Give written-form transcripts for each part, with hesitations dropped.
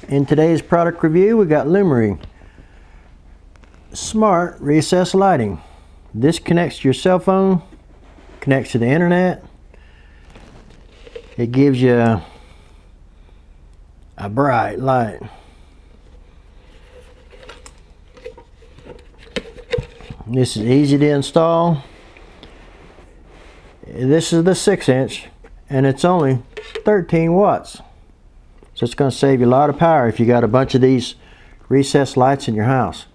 In today's product review, we got Lumary Smart Recessed Lighting. This connects to your cell phone, connects to the internet. It gives you a bright light. This is easy to install. This is the 6-inch and it's only 13 watts. So it's going to save you a lot of power if you got a bunch of these recessed lights in your house.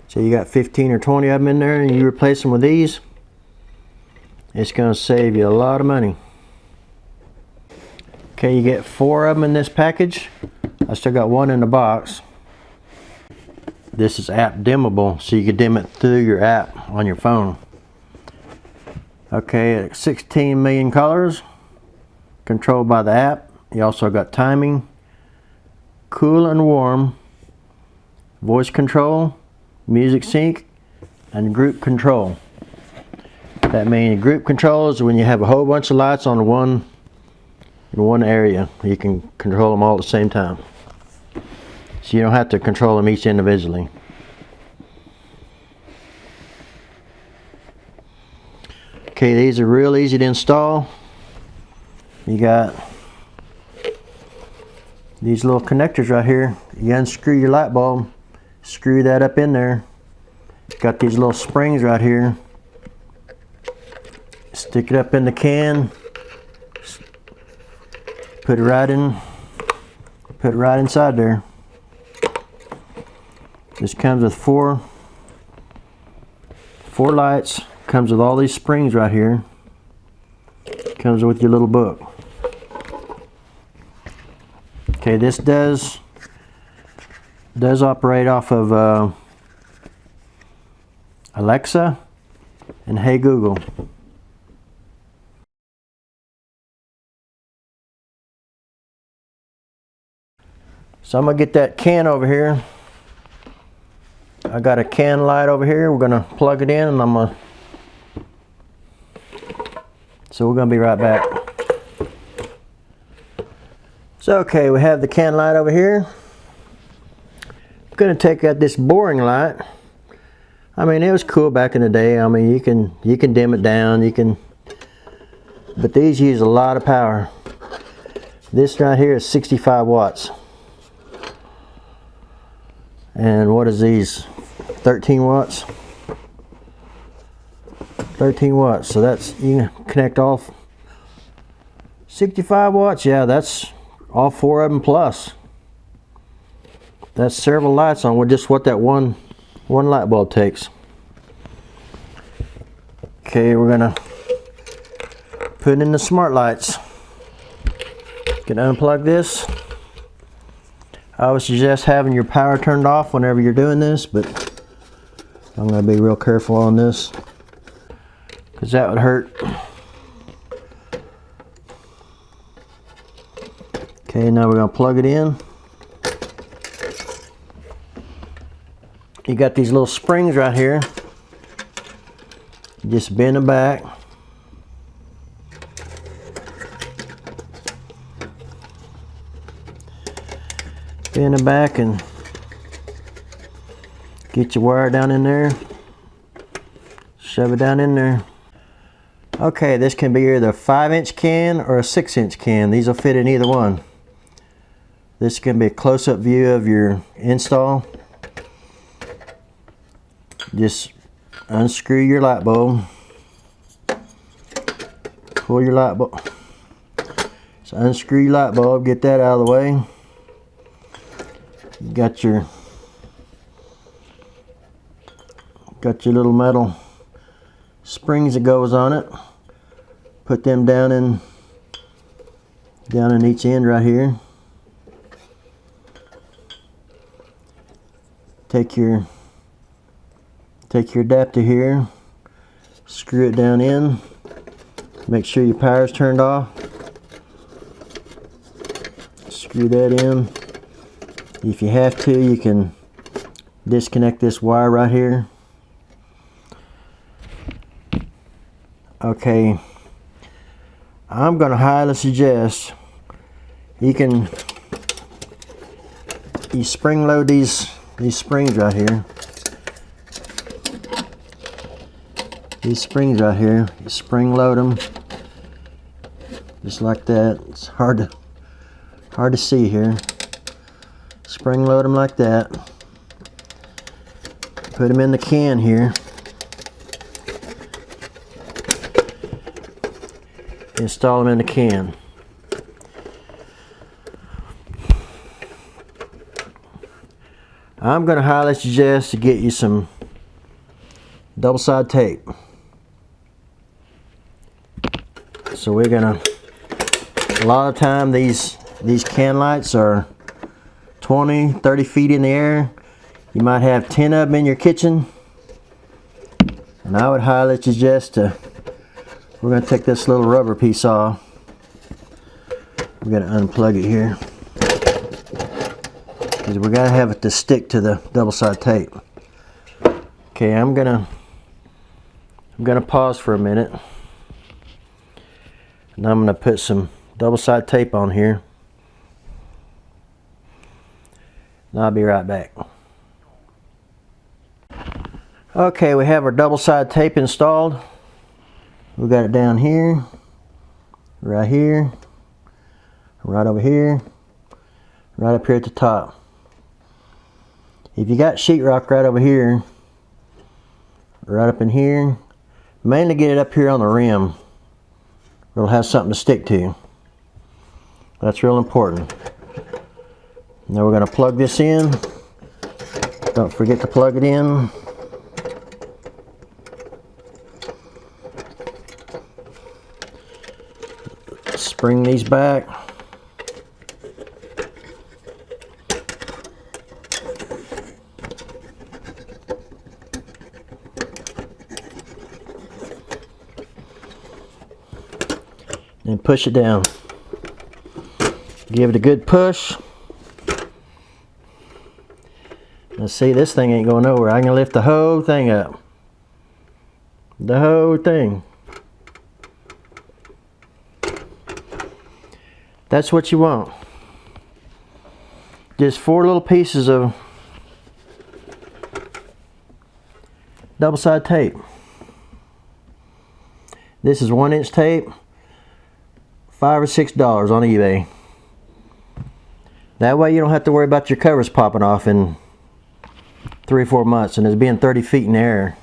So you got 15 or 20 of them in there and you replace them with these, it's going to save you a lot of money. Okay, you get 4 of them in this package. I still got 1 in the box. This is app dimmable, so you can dim it through your app on your phone. Okay, 16 million colors, controlled by the app. You also got timing, cool and warm, voice control, music sync, and group control. That means group control is when you have a whole bunch of lights on in one area. You can control them all at the same time. So you don't have to control them each individually. Okay, these are real easy to install. You got these little connectors right here. You unscrew your light bulb, screw that up in there. Got these little springs right here. Stick it up in the can. Put it right inside there. This comes with four lights. Comes with all these springs right here. Comes with your little book. Okay, this does operate off of Alexa and Hey Google. So I'm gonna get that can over here. I got a can light over here. We're gonna plug it in and so we're gonna be right back. So okay, we have the can light over here. I'm gonna take out this boring light. I mean, it was cool back in the day. I mean, you can dim it down, but these use a lot of power. This right here is 65 watts. And what is these? 13 watts? 13 watts. So that's, you can connect off 65 watts. Yeah, that's all 4 of them plus. That's several lights on with just what that one light bulb takes. Okay, we're gonna put in the smart lights. Can unplug this. I would suggest having your power turned off whenever you're doing this, but I'm going to be real careful on this because that would hurt. Okay, now we're going to plug it in. You got these little springs right here. Just bend them back. Bend it back and get your wire down in there. Shove it down in there. Okay, this can be either a 5-inch can or a 6-inch can. These will fit in either one. This can be a close-up view of your install. Just unscrew your light bulb. Pull your light bulb. So unscrew your light bulb, get that out of the way. You got your little metal springs that goes on it. Put them down in each end right here. Take your adapter here, screw it down in. Make sure your power's turned off. Screw that in. If you have to, you can disconnect this wire right here. Okay, I'm going to highly suggest you can you spring load these springs right here. These springs right here, you spring load them just like that. It's hard to see here. Spring load them like that. Put them in the can here. Install them in the can. I'm going to highly suggest to get you some double-sided tape. So we're going to, a lot of time these can lights are 20, 30 feet in the air. You might have 10 of them in your kitchen. And I would highly suggest we're going to take this little rubber piece off. We're going to unplug it here. Because we got to have it to stick to the double-sided tape. Okay, I'm gonna pause for a minute. And I'm gonna put some double-sided tape on here. And I'll be right back. Okay, we have our double-sided tape installed. We got it down here, right here, right over here, right up here at the top. If you got sheetrock right over here, right up in here, mainly get it up here on the rim. It'll have something to stick to. That's real important. Now we're going to plug this in. Don't forget to plug it in. Spring these back. And push it down. Give it a good push. Let's see, this thing ain't going nowhere. I can lift the whole thing up. The whole thing. That's what you want. Just 4 little pieces of double-sided tape. This is 1-inch tape. $5 or $6 on eBay. That way you don't have to worry about your covers popping off in 3 or 4 months and it's being 30 feet in the air.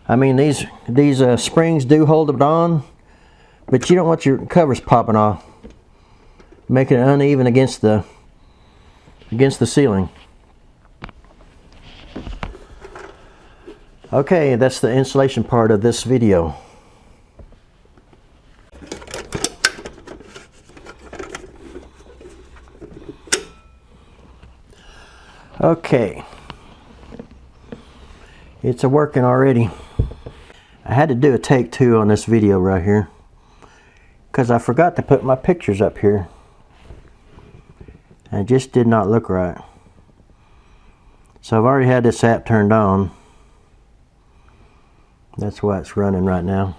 I mean, these springs do hold it on, but you don't want your covers popping off, making it uneven against the ceiling. Okay, that's the installation part of this video. Okay, it's working already. I had to do a take 2 on this video right here because I forgot to put my pictures up here. And it just did not look right. So I've already had this app turned on. That's why it's running right now.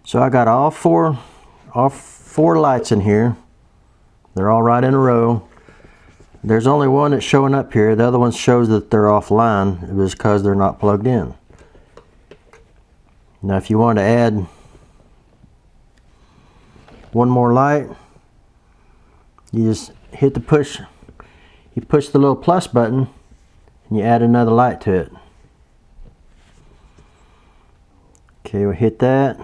So I got all four lights in here. They're all right in a row. There's only one that's showing up here. The other one shows that they're offline. It was because they're not plugged in. Now if you want to add one more light, you just hit the push. You push the little plus button and you add another light to it. Okay, we'll hit that.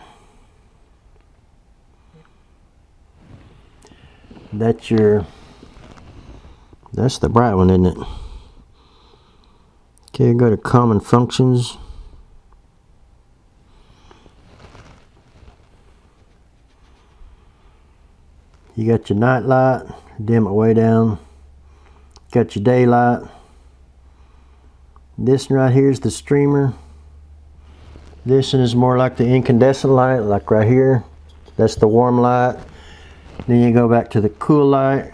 That's the bright one, isn't it? Okay, go to common functions. You got your night light, dim it way down. Got your daylight. This one right here is the streamer. This one is more like the incandescent light, like right here. That's the warm light. Then you go back to the cool light.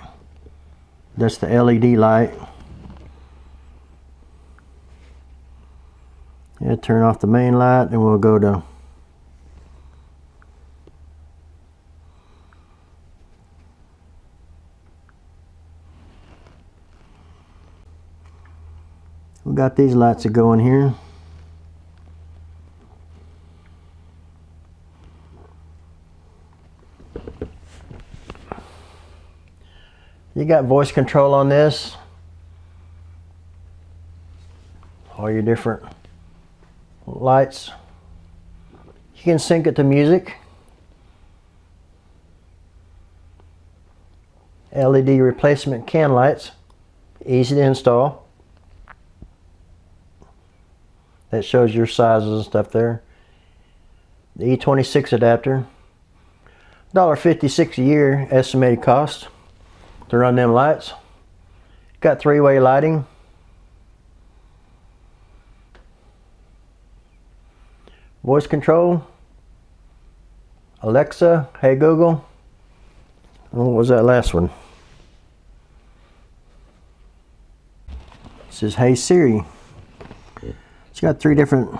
That's the LED light. Yeah, turn off the main light and we'll go to We got these lights that go in here. You got voice control on this. All your different lights. You can sync it to music. LED replacement can lights. Easy to install. That shows your sizes and stuff there. The E26 adapter. $1.56 a year estimated cost to run them lights. Got three-way lighting. Voice control. Alexa, hey Google. What was that last one? It says hey Siri. It's got three different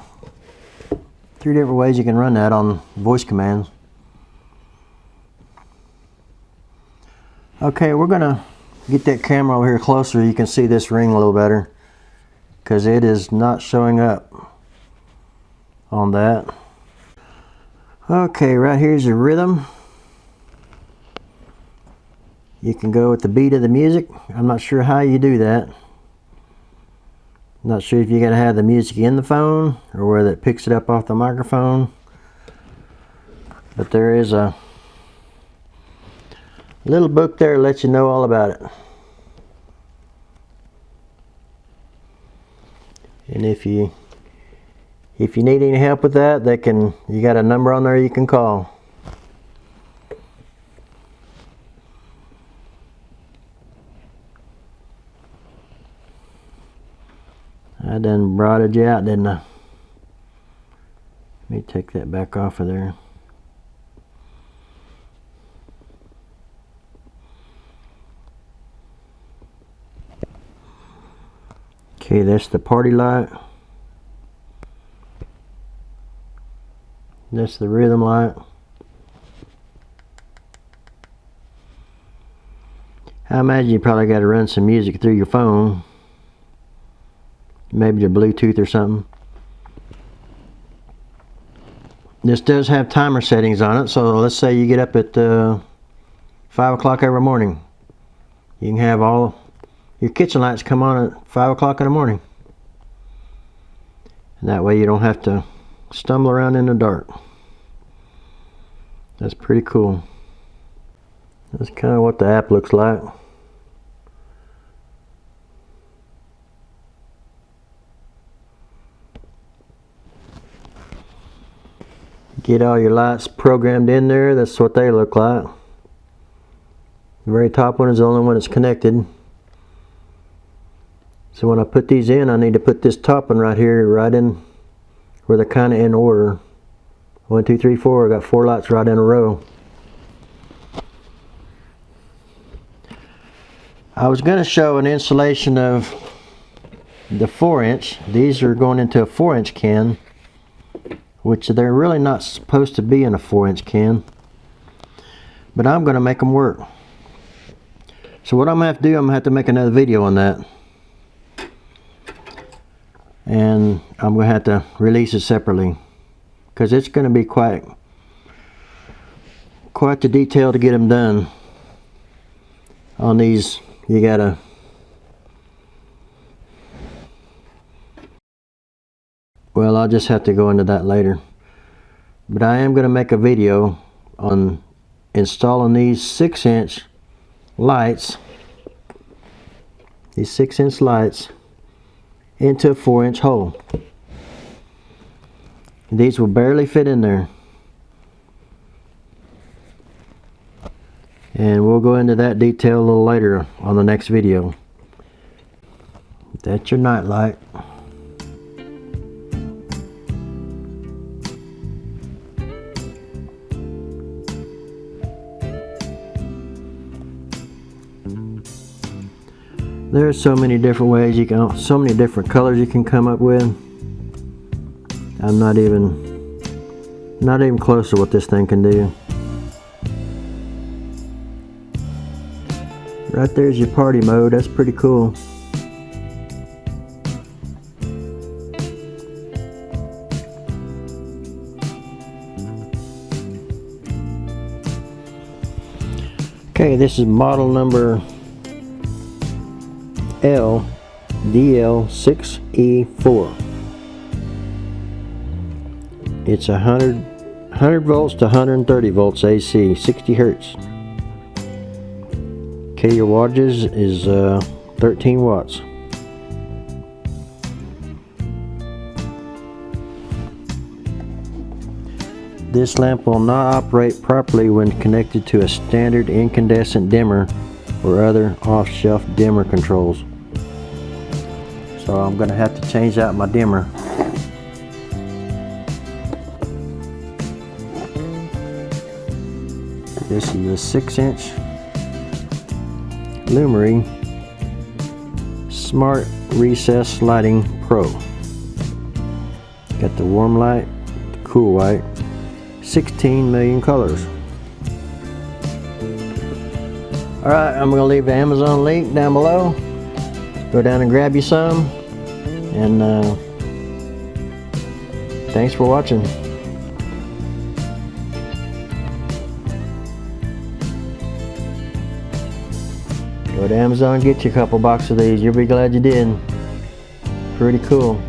ways you can run that on voice commands. Okay, we're gonna get that camera over here closer. You can see this ring a little better because it is not showing up on that. Okay, right here's your rhythm. You can go with the beat of the music. I'm not sure how you do that. Not sure if you're gonna have the music in the phone or whether it picks it up off the microphone. But there is a little book there that lets you know all about it. And if you need any help with that, you got a number on there you can call. I done broadened you out, didn't I? Let me take that back off of there. Okay, that's the party light. That's the rhythm light. I imagine you probably got to run some music through your phone. Maybe your Bluetooth or something. This does have timer settings on it, so let's say you get up at 5 o'clock every morning. You can have all your kitchen lights come on at 5 o'clock in the morning. And that way you don't have to stumble around in the dark. That's pretty cool. That's kind of what the app looks like. Get all your lights programmed in there. That's what they look like. The very top one is the only one that's connected. So when I put these in, I need to put this top one right here, right in where they're kind of in order. 1, 2, 3, 4. I got 4 lights right in a row. I was going to show an installation of the 4-inch. These are going into a 4-inch can, which they're really not supposed to be in a 4-inch can, but I'm going to make them work. So what I'm going to have to do, I'm going to have to make another video on that, and I'm going to have to release it separately because it's going to be quite the detail to get them done. On these, you gotta well, I'll just have to go into that later. But I am going to make a video on installing these 6-inch lights, these 6-inch lights into a 4-inch hole. These will barely fit in there. And we'll go into that detail a little later on the next video. That's your night light. There's so many different ways you can, so many different colors you can come up with. I'm not even close to what this thing can do. Right there's your party mode. That's pretty cool. Okay, this is model number LDL6E4. It's 100 volts to 130 volts AC, 60 Hertz. Okay, your wattage is 13 watts. This lamp will not operate properly when connected to a standard incandescent dimmer or other off-shelf dimmer controls. So I'm going to have to change out my dimmer. This is a 6-inch Lumary Smart Recess Lighting Pro. Got the warm light, the cool white, 16 million colors. Alright, I'm going to leave the Amazon link down below. Go down and grab you some. And thanks for watching. Go to Amazon, get you a couple boxes of these. You'll be glad you did. Pretty cool.